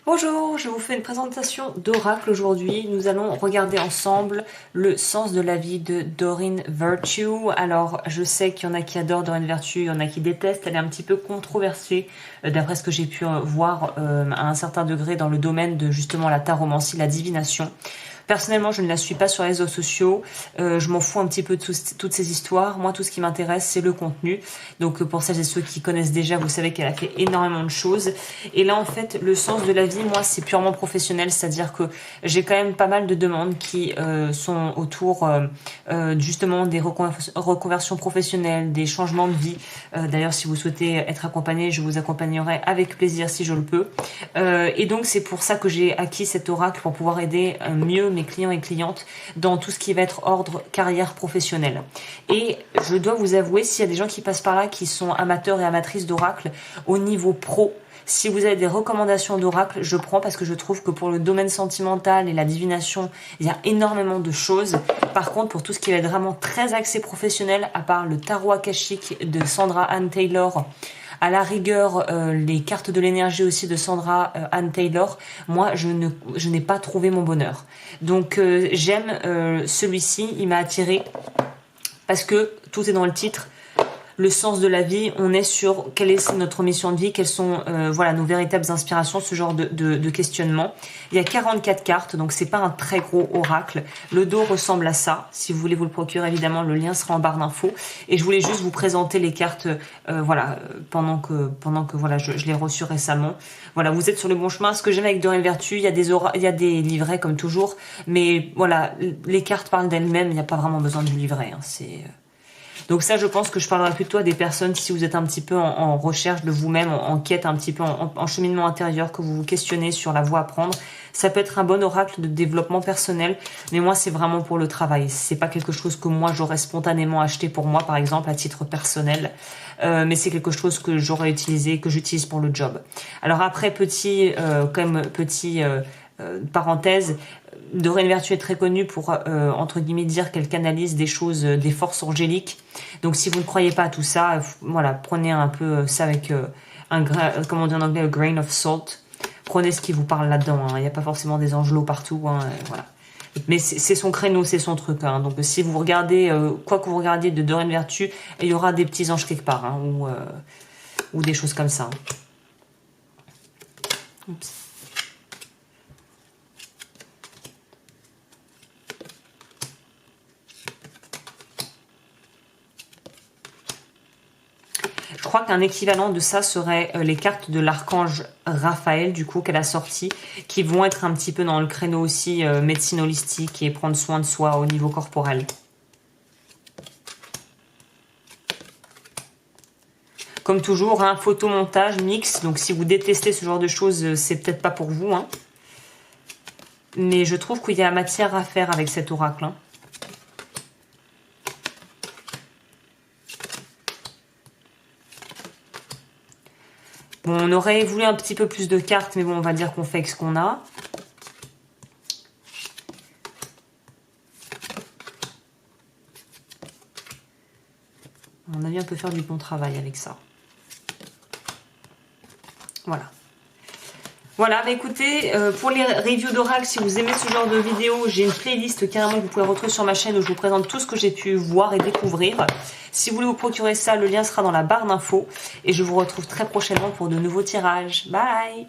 Bonjour, je vous fais une présentation d'oracle aujourd'hui. Nous allons regarder ensemble le sens de la vie de Doreen Virtue. Alors, je sais qu'il y en a qui adorent Doreen Virtue, il y en a qui détestent. Elle est un petit peu controversée, d'après ce que j'ai pu voir à un certain degré dans le domaine de justement la taromancie, la divination. Personnellement, je ne la suis pas sur les réseaux sociaux. Je m'en fous un petit peu de toutes ces histoires. Moi, tout ce qui m'intéresse, c'est le contenu. Donc, pour celles et ceux qui connaissent déjà, vous savez qu'elle a fait énormément de choses. Et là, en fait, le sens de la vie, moi, c'est purement professionnel. C'est-à-dire que j'ai quand même pas mal de demandes qui sont autour justement des reconversions professionnelles, des changements de vie. D'ailleurs, si vous souhaitez être accompagné, je vous accompagnerai avec plaisir si je le peux. Et donc, c'est pour ça que j'ai acquis cet oracle pour pouvoir aider mieux mes clients et clientes dans tout ce qui va être ordre carrière professionnelle. Et je dois vous avouer, s'il y a des gens qui passent par là qui sont amateurs et amatrices d'oracle au niveau pro, si vous avez des recommandations d'oracle, je prends parce que je trouve que pour le domaine sentimental et la divination, il y a énormément de choses. Par contre, pour tout ce qui va être vraiment très axé professionnel, à part le tarot akashique de Sandra Anne Taylor, à la rigueur, les cartes de l'énergie aussi de Sandra Anne Taylor, moi, je n'ai pas trouvé mon bonheur. Donc, j'aime celui-ci, il m'a attiré parce que tout est dans le titre. Le sens de la vie, on est sur quelle est notre mission de vie, quelles sont voilà nos véritables inspirations, ce genre de questionnement. Il y a 44 cartes, donc c'est pas un très gros oracle. Le dos ressemble à ça. Si vous voulez vous le procurer, évidemment, le lien sera en barre d'infos. Et je voulais juste vous présenter les cartes, voilà, pendant que voilà, je l'ai reçu récemment. Voilà, vous êtes sur le bon chemin. Ce que j'aime avec Doreen Virtue, il y a des livrets comme toujours, mais voilà, les cartes parlent d'elles-mêmes. Il n'y a pas vraiment besoin du livret. Hein, donc ça, je pense que je parlerai plutôt à des personnes si vous êtes un petit peu en recherche de vous-même, en quête un petit peu, en cheminement intérieur, que vous vous questionnez sur la voie à prendre. Ça peut être un bon oracle de développement personnel, mais moi, c'est vraiment pour le travail. C'est pas quelque chose que moi, j'aurais spontanément acheté pour moi, par exemple, à titre personnel. Mais c'est quelque chose que j'aurais utilisé, que j'utilise pour le job. Alors après, petit parenthèse, Doreen Virtue est très connue pour, entre guillemets, dire qu'elle canalise des choses, des forces angéliques. Donc si vous ne croyez pas à tout ça, voilà, prenez un peu ça avec comment on dit en anglais, a grain of salt. Prenez ce qui vous parle là-dedans. Hein. Il n'y a pas forcément des angelots partout. Hein, voilà. Mais c'est son créneau, c'est son truc. Hein. Donc si vous regardez, quoi que vous regardiez de Doreen Virtue, il y aura des petits anges quelque part. Hein, ou des choses comme ça. Oups. Je crois qu'un équivalent de ça serait les cartes de l'archange Raphaël, du coup, qu'elle a sorti, qui vont être un petit peu dans le créneau aussi médecine holistique et prendre soin de soi au niveau corporel. Comme toujours, hein, photomontage, mix, donc si vous détestez ce genre de choses, c'est peut-être pas pour vous. Hein. Mais je trouve qu'il y a matière à faire avec cet oracle. Hein. Bon, on aurait voulu un petit peu plus de cartes, mais bon, on va dire qu'on fait avec ce qu'on a. À mon avis, on peut faire du bon travail avec ça. Voilà. Voilà, bah écoutez, pour les reviews d'oracle, si vous aimez ce genre de vidéos, j'ai une playlist carrément que vous pouvez retrouver sur ma chaîne où je vous présente tout ce que j'ai pu voir et découvrir. Si vous voulez vous procurer ça, le lien sera dans la barre d'infos. Et je vous retrouve très prochainement pour de nouveaux tirages. Bye!